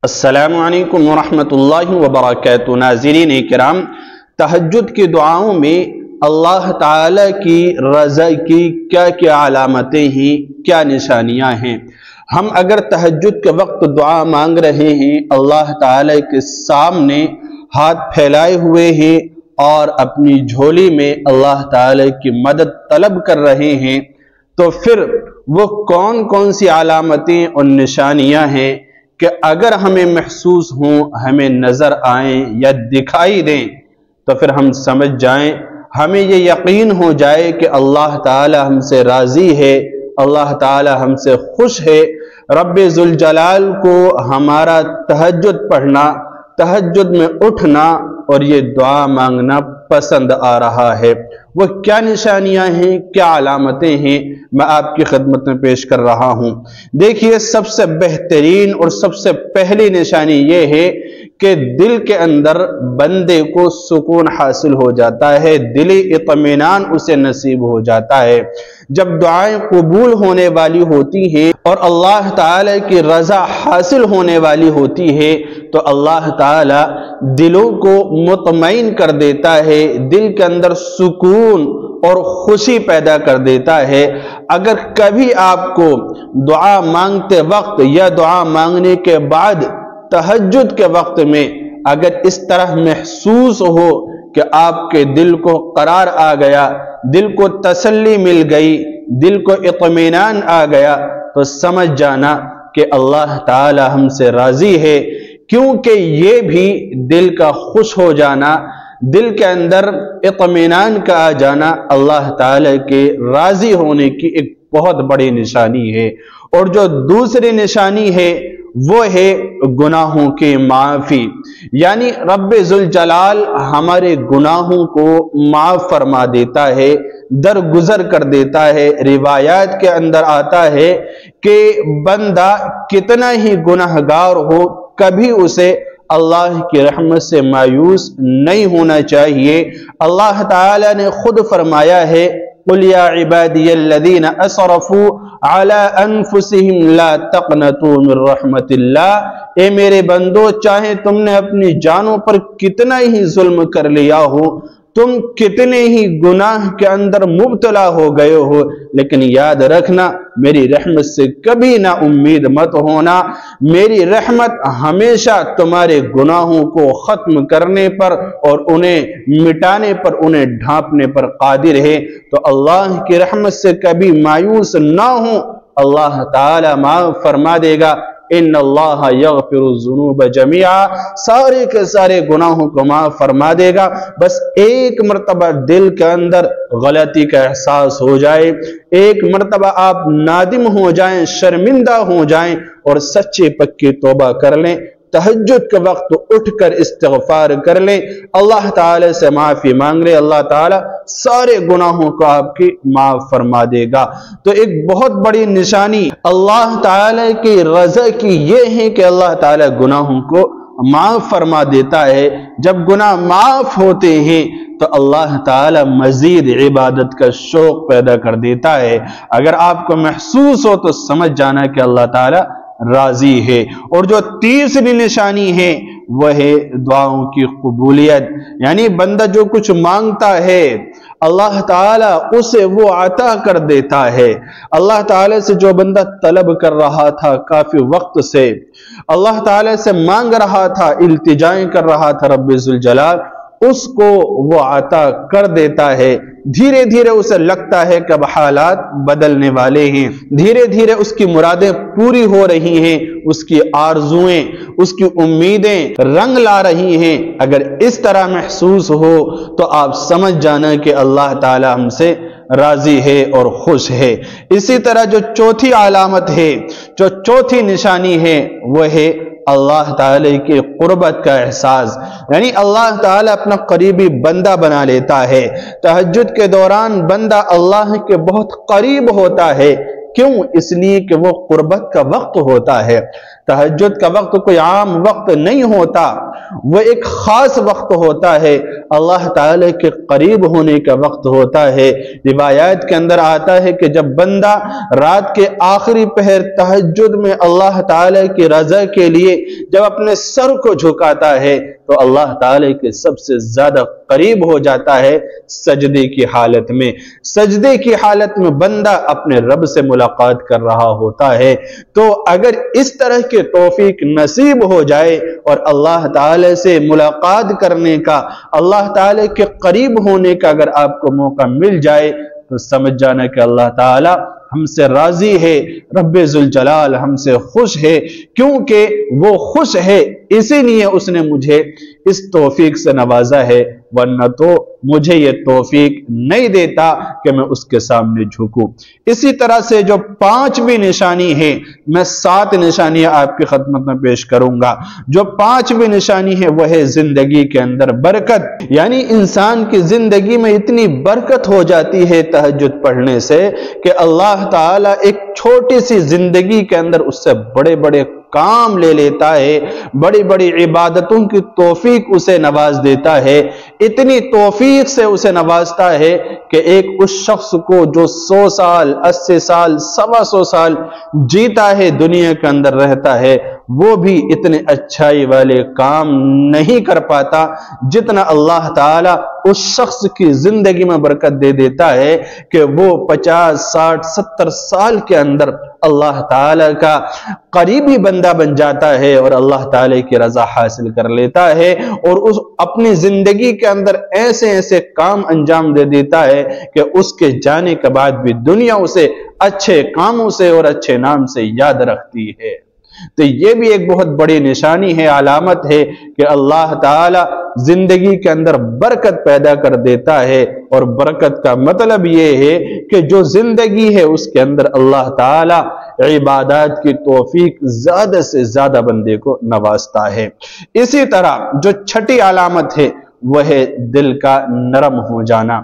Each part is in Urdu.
السلام علیکم ورحمۃ اللہ وبرکاتہ۔ ناظرین کرام، تہجد کی دعاؤں میں اللہ تعالی کی رضا کی کیا کیا علامتیں ہیں، کیا نشانیاں ہیں۔ ہم اگر تہجد کے وقت دعا مانگ رہے ہیں، اللہ تعالی کے سامنے ہاتھ پھیلائے ہوئے ہیں اور اپنی جھولی میں اللہ تعالی کی مدد طلب کر رہے ہیں، تو پھر وہ کون کون سی علامتیں اور نشانیاں ہیں کہ اگر ہمیں محسوس ہوں، ہمیں نظر آئیں یا دکھائی دیں، تو پھر ہم سمجھ جائیں، ہمیں یہ یقین ہو جائے کہ اللہ تعالی ہم سے راضی ہے، اللہ تعالی ہم سے خوش ہے۔ رب ذوالجلال کو ہمارا تہجد پڑھنا، تہجد میں اٹھنا اور یہ دعا مانگنا پسند آ رہا ہے۔ وہ کیا نشانیاں ہیں، کیا علامتیں ہیں، میں آپ کی خدمت میں پیش کر رہا ہوں۔ دیکھیے، سب سے بہترین اور سب سے پہلی نشانی یہ ہے کہ دل کے اندر بندے کو سکون حاصل ہو جاتا ہے، دلی اطمینان اسے نصیب ہو جاتا ہے۔ جب دعائیں قبول ہونے والی ہوتی ہیں اور اللہ تعالی کی رضا حاصل ہونے والی ہوتی ہے تو اللہ تعالی دلوں کو مطمئن کر دیتا ہے، دل کے اندر سکون اور خوشی پیدا کر دیتا ہے۔ اگر کبھی آپ کو دعا مانگتے وقت یا دعا مانگنے کے بعد تہجد کے وقت میں اگر اس طرح محسوس ہو کہ آپ کے دل کو قرار آ گیا، دل کو تسلی مل گئی، دل کو اطمینان آ گیا، تو سمجھ جانا کہ اللہ تعالی ہم سے راضی ہے، کیونکہ یہ بھی دل کا خوش ہو جانا، دل کے اندر اطمینان کا آ جانا اللہ تعالی کے راضی ہونے کی ایک بہت بڑی نشانی ہے۔ اور جو دوسری نشانی ہے وہ ہے گناہوں کی معافی، یعنی رب ذوالجلال ہمارے گناہوں کو معاف فرما دیتا ہے، درگزر کر دیتا ہے۔ روایات کے اندر آتا ہے کہ بندہ کتنا ہی گناہگار ہو، کبھی اسے اللہ کی رحمت سے مایوس نہیں ہونا چاہیے۔ اللہ تعالی نے خود فرمایا ہے، قُلْ يَا عِبَادِيَ الَّذِينَ أَسْرَفُوا عَلَىٰ أَنفُسِهِمْ لَا تَقْنَطُوا مِن رَحْمَةِ اللَّهِ، اے میرے بندو، چاہے تم نے اپنی جانوں پر کتنا ہی ظلم کر لیا ہو، تم کتنے ہی گناہ کے اندر مبتلا ہو گئے ہو، لیکن یاد رکھنا میری رحمت سے کبھی نہ امید مت ہونا۔ میری رحمت ہمیشہ تمہارے گناہوں کو ختم کرنے پر اور انہیں مٹانے پر، انہیں ڈھانپنے پر قادر ہے۔ تو اللہ کی رحمت سے کبھی مایوس نہ ہوں، اللہ تعالی معاف فرما دے گا۔ ان اللہ یغفر الذنوب جميعا، سارے کے سارے گناہوں کو معاف فرما دے گا۔ بس ایک مرتبہ دل کے اندر غلطی کا احساس ہو جائے، ایک مرتبہ آپ نادم ہو جائیں، شرمندہ ہو جائیں اور سچے پکی توبہ کر لیں، تہجد کے وقت اٹھ کر استغفار کر لیں، اللہ تعالی سے معافی مانگ لیں، اللہ تعالی سارے گناہوں کو آپ کی معاف فرما دے گا۔ تو ایک بہت بڑی نشانی اللہ تعالی کی رضا کی یہ ہے کہ اللہ تعالی گناہوں کو معاف فرما دیتا ہے۔ جب گناہ معاف ہوتے ہیں تو اللہ تعالی مزید عبادت کا شوق پیدا کر دیتا ہے۔ اگر آپ کو محسوس ہو تو سمجھ جانا کہ اللہ تعالی راضی ہے۔ اور جو تیسری نشانی ہے وہ ہے دعاؤں کی قبولیت، یعنی بندہ جو کچھ مانگتا ہے اللہ تعالی اسے وہ عطا کر دیتا ہے۔ اللہ تعالی سے جو بندہ طلب کر رہا تھا کافی وقت سے، اللہ تعالی سے مانگ رہا تھا، التجائیں کر رہا تھا رب ذوالجلال، اس کو وہ عطا کر دیتا ہے۔ دھیرے دھیرے اسے لگتا ہے کہ اب حالات بدلنے والے ہیں، دھیرے دھیرے اس کی مرادیں پوری ہو رہی ہیں، اس کی آرزویں، اس کی امیدیں رنگ لا رہی ہیں۔ اگر اس طرح محسوس ہو تو آپ سمجھ جانا کہ اللہ تعالی ہم سے راضی ہے اور خوش ہے۔ اسی طرح جو چوتھی علامت ہے، جو چوتھی نشانی ہے وہ ہے اللہ تعالی کی قربت کا احساس، یعنی اللہ تعالی اپنا قریبی بندہ بنا لیتا ہے۔ تہجد کے دوران بندہ اللہ کے بہت قریب ہوتا ہے، کیوں؟ اس لیے کہ وہ قربت کا وقت ہوتا ہے۔ تہجد کا وقت کوئی عام وقت نہیں ہوتا، وہ ایک خاص وقت ہوتا ہے، اللہ تعالی کے قریب ہونے کا وقت ہوتا ہے۔ روایات کے اندر آتا ہے کہ جب بندہ رات کے آخری پہر تہجد میں اللہ تعالی کی رضا کے لیے جب اپنے سر کو جھکاتا ہے تو اللہ تعالی کے سب سے زیادہ قریب ہو جاتا ہے سجدے کی حالت میں۔ سجدے کی حالت میں بندہ اپنے رب سے ملاقات کر رہا ہوتا ہے۔ تو اگر اس طرح کے توفیق نصیب ہو جائے اور اللہ تعالی سے ملاقات کرنے کا، اللہ تعالی کے قریب ہونے کا اگر آپ کو موقع مل جائے تو سمجھ جانا کہ اللہ تعالی ہم سے راضی ہے، رب ذوالجلال ہم سے خوش ہے، کیونکہ وہ خوش ہے اسی لیے اس نے مجھے اس توفیق سے نوازا ہے، ورنہ تو مجھے یہ توفیق نہیں دیتا کہ میں اس کے سامنے جھکوں۔ اسی طرح سے جو 5ویں نشانی ہے، میں 7 نشانیاں آپ کی خدمت میں پیش کروں گا۔ جو 5ویں نشانی ہے وہ ہے زندگی کے اندر برکت، یعنی انسان کی زندگی میں اتنی برکت ہو جاتی ہے تہجد پڑھنے سے کہ اللہ تعالیٰ ایک چھوٹی سی زندگی کے اندر اس سے بڑے بڑے کام لے لیتا ہے، بڑی بڑی عبادتوں کی توفیق اسے نواز دیتا ہے۔ اتنی توفیق سے اسے نوازتا ہے کہ ایک اس شخص کو جو 100 سال 80 سال 125 سال جیتا ہے، دنیا کے اندر رہتا ہے، وہ بھی اتنے اچھائی والے کام نہیں کر پاتا جتنا اللہ تعالیٰ اس شخص کی زندگی میں برکت دے دیتا ہے کہ وہ 50 60 70 سال کے اندر اللہ تعالیٰ کا قریبی بندہ بن جاتا ہے اور اللہ تعالیٰ کی رضا حاصل کر لیتا ہے، اور اس اپنی زندگی کے اندر ایسے ایسے کام انجام دے دیتا ہے کہ اس کے جانے کے بعد بھی دنیا اسے اچھے کاموں سے اور اچھے نام سے یاد رکھتی ہے۔ تو یہ بھی ایک بہت بڑی نشانی ہے، علامت ہے کہ اللہ تعالی زندگی کے اندر برکت پیدا کر دیتا ہے، اور برکت کا مطلب یہ ہے کہ جو زندگی ہے اس کے اندر اللہ تعالی عبادات کی توفیق زیادہ سے زیادہ بندے کو نوازتا ہے۔ اسی طرح جو 6ٹھی علامت ہے وہ ہے دل کا نرم ہو جانا،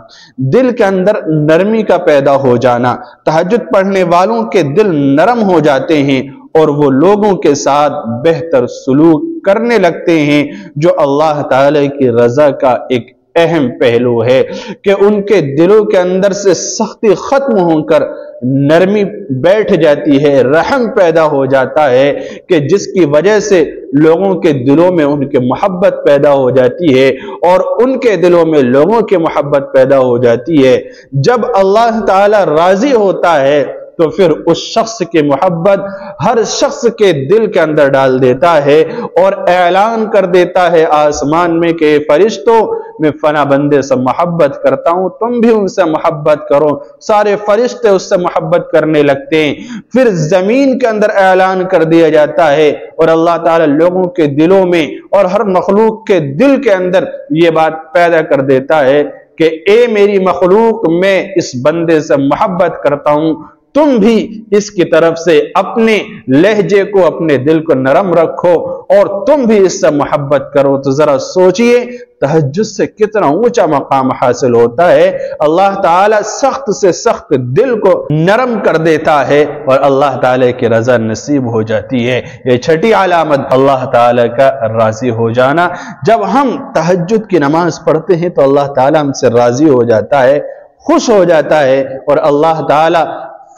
دل کے اندر نرمی کا پیدا ہو جانا۔ تہجد پڑھنے والوں کے دل نرم ہو جاتے ہیں اور وہ لوگوں کے ساتھ بہتر سلوک کرنے لگتے ہیں، جو اللہ تعالی کی رضا کا ایک اہم پہلو ہے کہ ان کے دلوں کے اندر سے سختی ختم ہو کر نرمی بیٹھ جاتی ہے، رحم پیدا ہو جاتا ہے کہ جس کی وجہ سے لوگوں کے دلوں میں ان کے محبت پیدا ہو جاتی ہے اور ان کے دلوں میں لوگوں کی محبت پیدا ہو جاتی ہے۔ جب اللہ تعالی راضی ہوتا ہے تو پھر اس شخص کی محبت ہر شخص کے دل کے اندر ڈال دیتا ہے اور اعلان کر دیتا ہے آسمان میں کہ فرشتوں میں فلاں بندے سے محبت کرتا ہوں، تم بھی ان سے محبت کرو۔ سارے فرشتے اس سے محبت کرنے لگتے ہیں۔ پھر زمین کے اندر اعلان کر دیا جاتا ہے اور اللہ تعالی لوگوں کے دلوں میں اور ہر مخلوق کے دل کے اندر یہ بات پیدا کر دیتا ہے کہ اے میری مخلوق، میں اس بندے سے محبت کرتا ہوں، تم بھی اس کی طرف سے اپنے لہجے کو اپنے دل کو نرم رکھو اور تم بھی اس سے محبت کرو۔ تو ذرا سوچئے تہجد سے کتنا اونچا مقام حاصل ہوتا ہے۔ اللہ تعالیٰ سخت سے سخت دل کو نرم کر دیتا ہے اور اللہ تعالیٰ کی رضا نصیب ہو جاتی ہے۔ یہ 6ٹھی علامت اللہ تعالیٰ کا راضی ہو جانا۔ جب ہم تہجد کی نماز پڑھتے ہیں تو اللہ تعالیٰ ہم سے راضی ہو جاتا ہے، خوش ہو جاتا ہے، اور اللہ تعالیٰ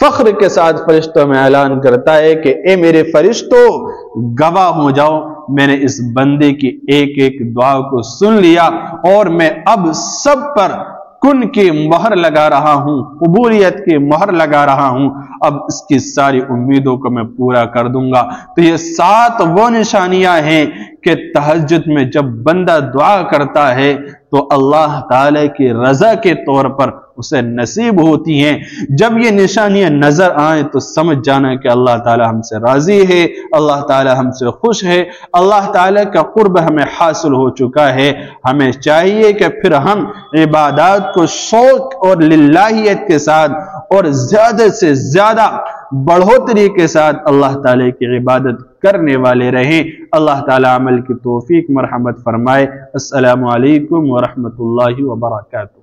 فخر کے ساتھ فرشتوں میں اعلان کرتا ہے کہ اے میرے فرشتوں، گواہ ہو جاؤ، میں نے اس بندے کی ایک ایک دعا کو سن لیا اور میں اب سب پر کن کی مہر لگا رہا ہوں، قبولیت کی مہر لگا رہا ہوں، اب اس کی ساری امیدوں کو میں پورا کر دوں گا۔ تو یہ 7 وہ نشانیاں ہیں کہ تہجد میں جب بندہ دعا کرتا ہے تو اللہ تعالی کی رضا کے طور پر اسے نصیب ہوتی ہیں۔ جب یہ نشانیاں نظر آئیں تو سمجھ جانا کہ اللہ تعالی ہم سے راضی ہے، اللہ تعالی ہم سے خوش ہے، اللہ تعالی کا قرب ہمیں حاصل ہو چکا ہے۔ ہمیں چاہیے کہ پھر ہم عبادات کو شوق اور للہیت کے ساتھ اور زیادہ سے زیادہ بڑھوتری کے ساتھ اللہ تعالی کی عبادت کرنے والے رہیں۔ اللہ تعالی عمل کی توفیق مرحمت فرمائے۔ السلام علیکم ورحمۃ اللہ وبرکاتہ۔